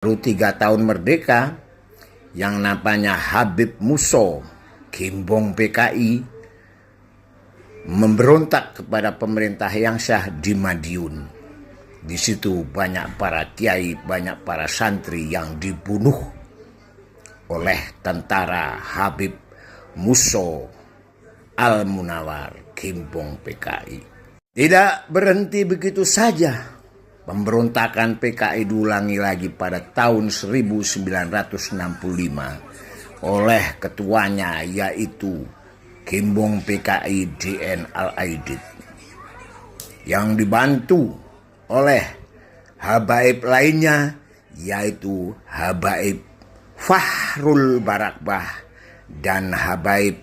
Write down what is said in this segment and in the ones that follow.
baru 3 tahun merdeka, yang namanya Habib Musso, gembong PKI, memberontak kepada pemerintah yang sah di Madiun. Di situ banyak para kiai, banyak para santri yang dibunuh oleh tentara Habib Musso Al-Munawar, gembong PKI. Tidak berhenti begitu saja. Pemberontakan PKI diulangi lagi pada tahun 1965 oleh ketuanya, yaitu gembong PKI DN Al-Aidid, yang dibantu oleh habaib lainnya, yaitu habaib Fahrul Barakbah dan habaib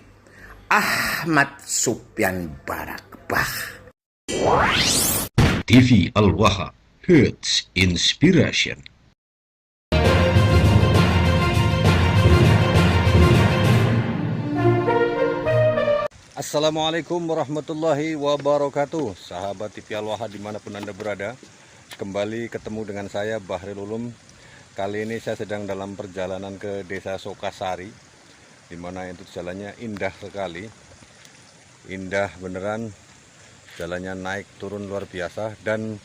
Ahmad Sufyan Barakbah. TV Al-Wahab, Hertz Inspiration. Assalamualaikum warahmatullahi wabarakatuh. Sahabat TV Al-Wahab dimanapun Anda berada, kembali ketemu dengan saya Bahril Ulum. Kali ini saya sedang dalam perjalanan ke desa Sokasari, dimana itu jalannya indah sekali. Indah beneran, jalannya naik turun luar biasa. Dan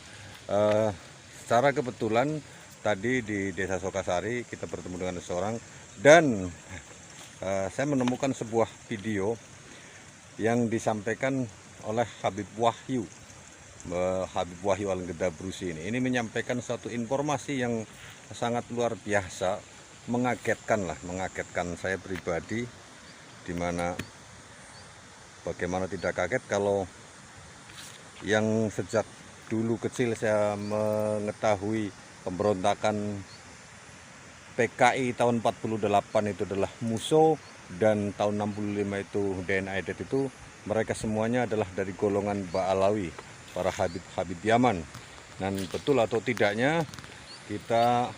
secara kebetulan tadi di desa Sokasari kita bertemu dengan seseorang, dan saya menemukan sebuah video yang disampaikan oleh Habib Wahyu Al-Gedabrusi ini menyampaikan satu informasi yang sangat luar biasa, mengagetkan saya pribadi, dimana bagaimana tidak kaget kalau yang sejak dulu kecil saya mengetahui pemberontakan PKI tahun 48 itu adalah Musso, dan tahun 65 itu DN Al-Aidid, itu mereka semuanya adalah dari golongan Ba'alawi, para Habib Yaman. Dan betul atau tidaknya, kita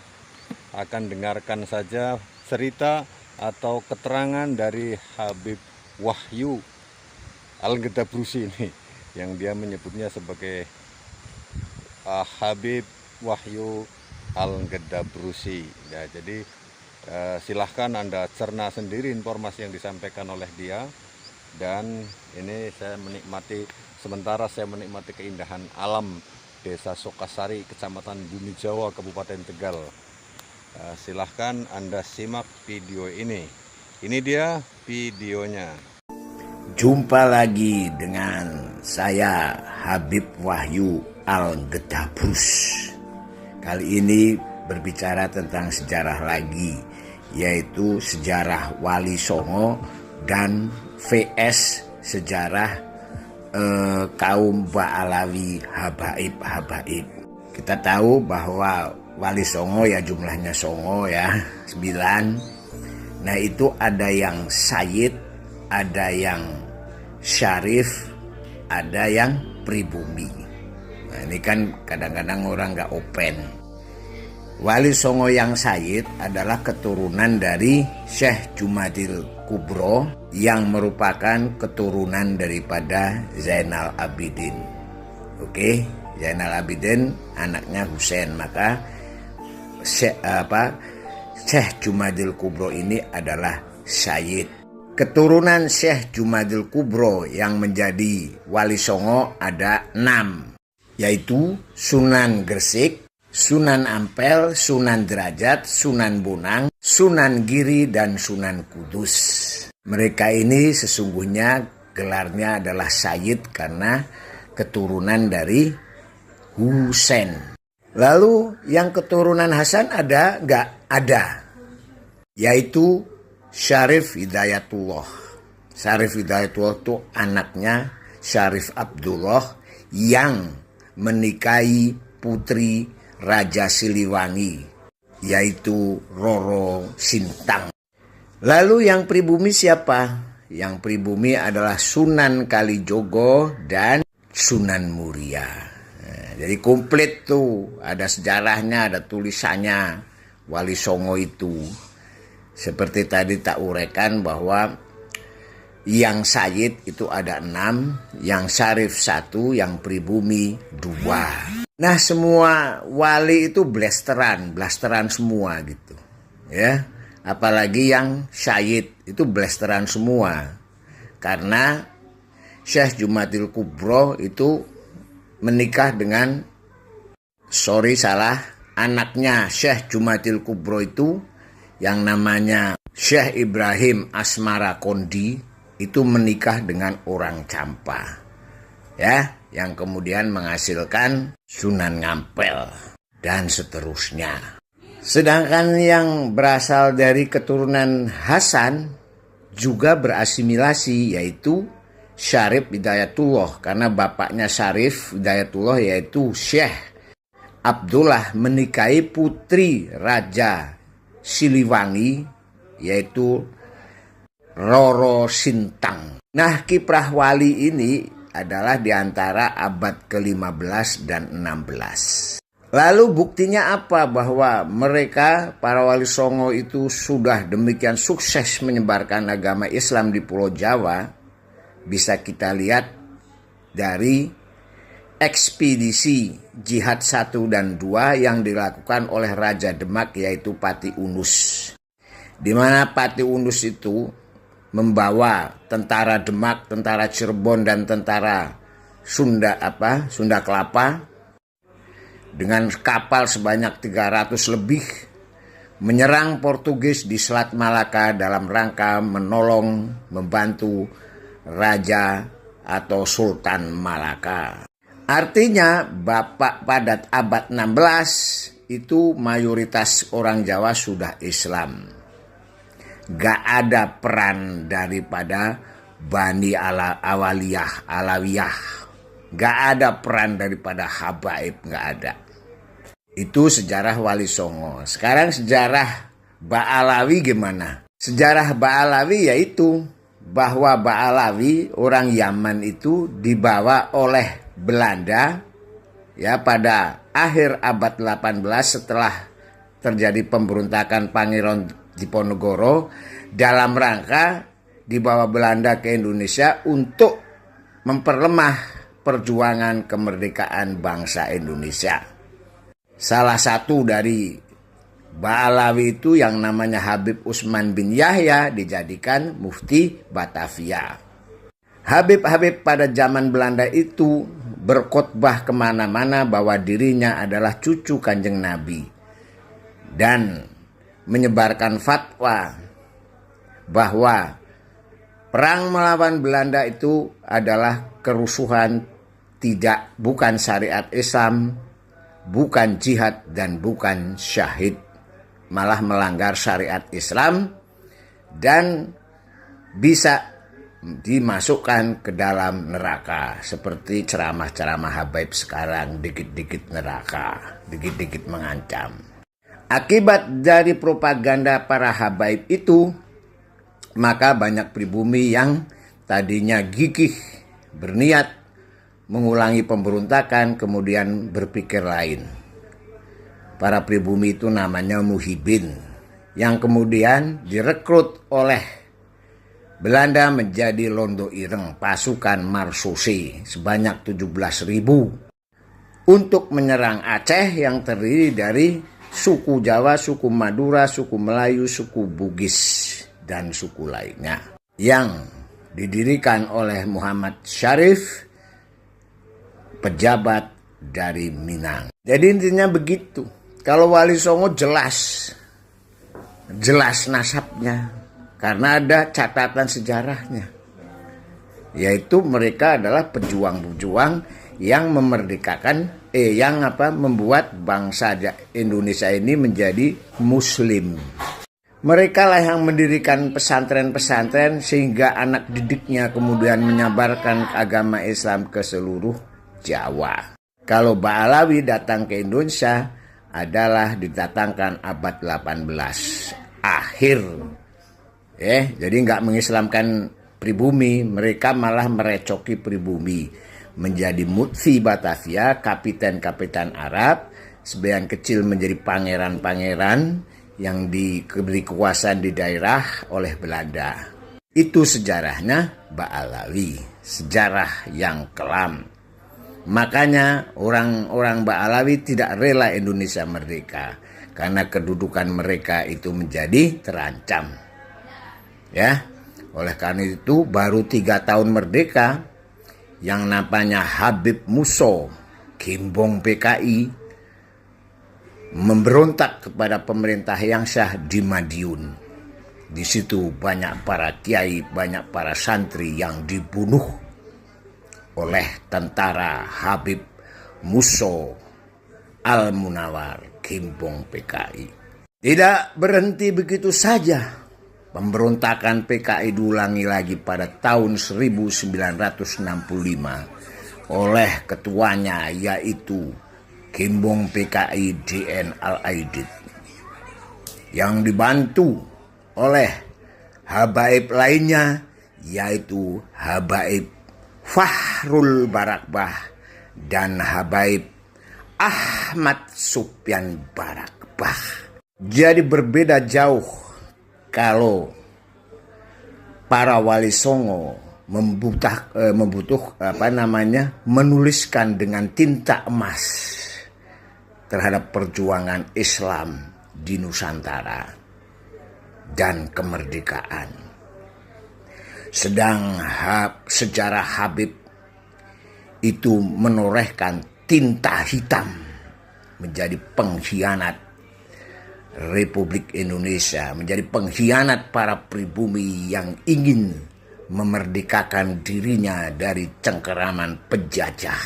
akan dengarkan saja cerita atau keterangan dari Habib Wahyu Al-Gedabrusi ini, yang dia menyebutnya sebagai Habib Wahyu Al-Gedabrusi. Ya, jadi silahkan Anda cerna sendiri informasi yang disampaikan oleh dia. Dan ini saya menikmati keindahan alam desa Sokasari, Kecamatan Bumi Jawa, Kabupaten Tegal. Silahkan Anda simak video ini. Ini dia videonya. Jumpa lagi dengan saya Habib Wahyu Al-Gedabrus. Kali ini berbicara tentang sejarah lagi, yaitu sejarah Wali Songo dan VS sejarah kaum Ba'alawi habaib. Kita tahu bahwa Wali Songo ya jumlahnya Songo ya 9. Nah itu ada yang Sayyid, ada yang Syarif, ada yang pribumi. Nah ini kan kadang-kadang orang nggak open. Wali Songo yang Sayyid adalah keturunan dari Syekh Jumadil Kubro, yang merupakan keturunan daripada Zainal Abidin. Oke, Zainal Abidin anaknya Husain, maka Syekh Jumadil Kubro ini adalah Sayyid. Keturunan Syekh Jumadil Kubro yang menjadi Wali Songo ada 6, yaitu Sunan Gresik, Sunan Ampel, Sunan Derajat, Sunan Bonang, Sunan Giri, dan Sunan Kudus. Mereka ini sesungguhnya gelarnya adalah Sayyid karena keturunan dari Husain. Lalu yang keturunan Hasan ada? Enggak ada. Yaitu Syarif Hidayatullah. Syarif Hidayatullah itu anaknya Syarif Abdullah yang menikahi putri Raja Siliwangi, yaitu Roro Sintang. Lalu yang pribumi siapa? Yang pribumi adalah Sunan Kalijogo dan Sunan Muria. Nah, jadi komplit tuh, ada sejarahnya, ada tulisannya Wali Songo itu. Seperti tadi tak uraikan bahwa yang Sayyid itu ada 6, yang Syarif 1, yang pribumi 2. Nah, semua wali itu blasteran semua gitu. Ya. Apalagi yang syahid itu blasteran semua. Karena Syekh Jumatil Kubro itu menikah dengan anaknya Syekh Jumatil Kubro itu yang namanya Syekh Ibrahim Asmara Kondi itu menikah dengan orang Campa. Ya, yang kemudian menghasilkan Sunan Ngampel dan seterusnya. Sedangkan yang berasal dari keturunan Hasan juga berasimilasi, yaitu Syarif Hidayatullah, karena bapaknya Syarif Hidayatullah yaitu Syekh Abdullah menikahi putri Raja Siliwangi yaitu Roro Sintang. Nah, kiprah wali ini adalah di antara abad ke-15 dan 16. Lalu buktinya apa bahwa mereka, para wali songo itu sudah demikian sukses menyebarkan agama Islam di Pulau Jawa? Bisa kita lihat dari ekspedisi Jihad 1 dan 2 yang dilakukan oleh Raja Demak yaitu Pati Unus. Di mana Pati Unus itu membawa tentara Demak, tentara Cirebon dan tentara Sunda Kelapa dengan kapal sebanyak 300 lebih menyerang Portugis di Selat Malaka dalam rangka membantu Raja atau Sultan Malaka. Artinya pada abad 16 itu mayoritas orang Jawa sudah Islam. Gak ada peran daripada Bani Alawiyah. Gak ada peran daripada Habaib, gak ada. Itu sejarah Wali Songo. Sekarang sejarah Ba'alawi gimana? Sejarah Ba'alawi yaitu bahwa Ba'alawi orang Yaman itu dibawa oleh Belanda ya pada akhir abad 18 setelah terjadi pemberontakan Pangeran Diponegoro dalam rangka dibawa Belanda ke Indonesia untuk memperlemah perjuangan kemerdekaan bangsa Indonesia. Salah satu dari Ba'alawi itu yang namanya Habib Usman bin Yahya dijadikan mufti Batavia. Habib-habib pada zaman Belanda itu berkhotbah kemana-mana bahwa dirinya adalah cucu Kanjeng Nabi dan menyebarkan fatwa bahwa perang melawan Belanda itu adalah kerusuhan, bukan syariat Islam, bukan jihad dan bukan syahid, malah melanggar syariat Islam dan bisa dimasukkan ke dalam neraka. Seperti ceramah-ceramah Habaib sekarang, dikit-dikit neraka, dikit-dikit mengancam. Akibat dari propaganda para Habaib itu, maka banyak pribumi yang tadinya gigih berniat mengulangi pemberontakan kemudian berpikir lain. Para pribumi itu namanya muhibin yang kemudian direkrut oleh Belanda menjadi Londo Ireng, pasukan Marsose sebanyak 17.000 untuk menyerang Aceh yang terdiri dari suku Jawa, suku Madura, suku Melayu, suku Bugis dan suku lainnya yang didirikan oleh Muhammad Syarif, pejabat dari Minang. Jadi intinya begitu. Kalau Wali Songo jelas nasabnya karena ada catatan sejarahnya, yaitu mereka adalah pejuang-pejuang yang membuat bangsa Indonesia ini menjadi Muslim. Mereka lah yang mendirikan pesantren-pesantren sehingga anak didiknya kemudian menyebarkan agama Islam ke seluruh Jawa. Kalau Ba'alawi datang ke Indonesia adalah didatangkan abad 18 akhir. Jadi nggak mengislamkan pribumi, mereka malah merecoki pribumi. Menjadi mufti Batavia, kapiten-kapiten Arab, sebagian kecil menjadi pangeran-pangeran yang diberi kekuasaan di daerah oleh Belanda. Itu sejarahnya Ba'alawi, sejarah yang kelam. Makanya orang-orang Ba'alawi tidak rela Indonesia merdeka karena kedudukan mereka itu menjadi terancam. Ya, oleh karena itu baru 3 tahun merdeka yang namanya Habib Musso, gembong PKI, memberontak kepada pemerintah yang sah di Madiun. Di situ banyak para kiai, banyak para santri yang dibunuh oleh tentara Habib Musso Al-Munawar, gembong PKI. Tidak berhenti begitu saja. Pemberontakan PKI diulangi lagi pada tahun 1965 oleh ketuanya, yaitu gembong PKI DN Al-Aidid, yang dibantu oleh habaib lainnya, yaitu habaib Fahrul Barakbah dan habaib Ahmad Supyan Barakbah. Jadi berbeda jauh kalau para wali songo menuliskan dengan tinta emas terhadap perjuangan Islam di Nusantara dan kemerdekaan. Sedang sejarah Habib itu menorehkan tinta hitam menjadi pengkhianat Republik Indonesia, menjadi pengkhianat para pribumi yang ingin memerdekakan dirinya dari cengkeraman penjajah.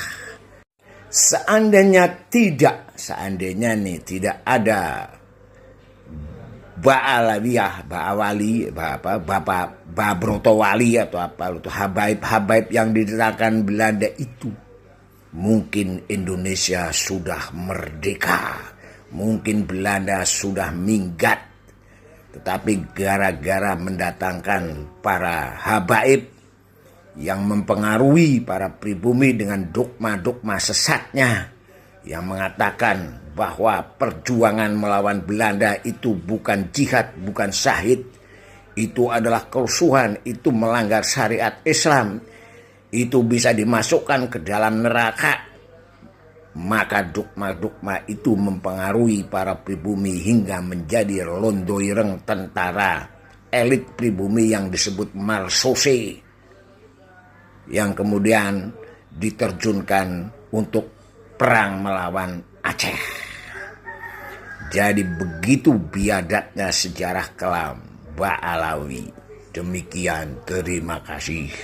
Seandainya tidak ada Babrotowali atau apa itu habaib yang didirikan Belanda itu, mungkin Indonesia sudah merdeka. Mungkin Belanda sudah minggat, tetapi gara-gara mendatangkan para habaib yang mempengaruhi para pribumi dengan dogma-dogma sesatnya yang mengatakan bahwa perjuangan melawan Belanda itu bukan jihad, bukan syahid, itu adalah kerusuhan, itu melanggar syariat Islam, itu bisa dimasukkan ke dalam neraka. Maka dogma-dogma itu mempengaruhi para pribumi hingga menjadi londoireng tentara elit pribumi yang disebut Marsose, yang kemudian diterjunkan untuk perang melawan Aceh. Jadi begitu biadatnya sejarah kelam Ba'alawi. Demikian, terima kasih.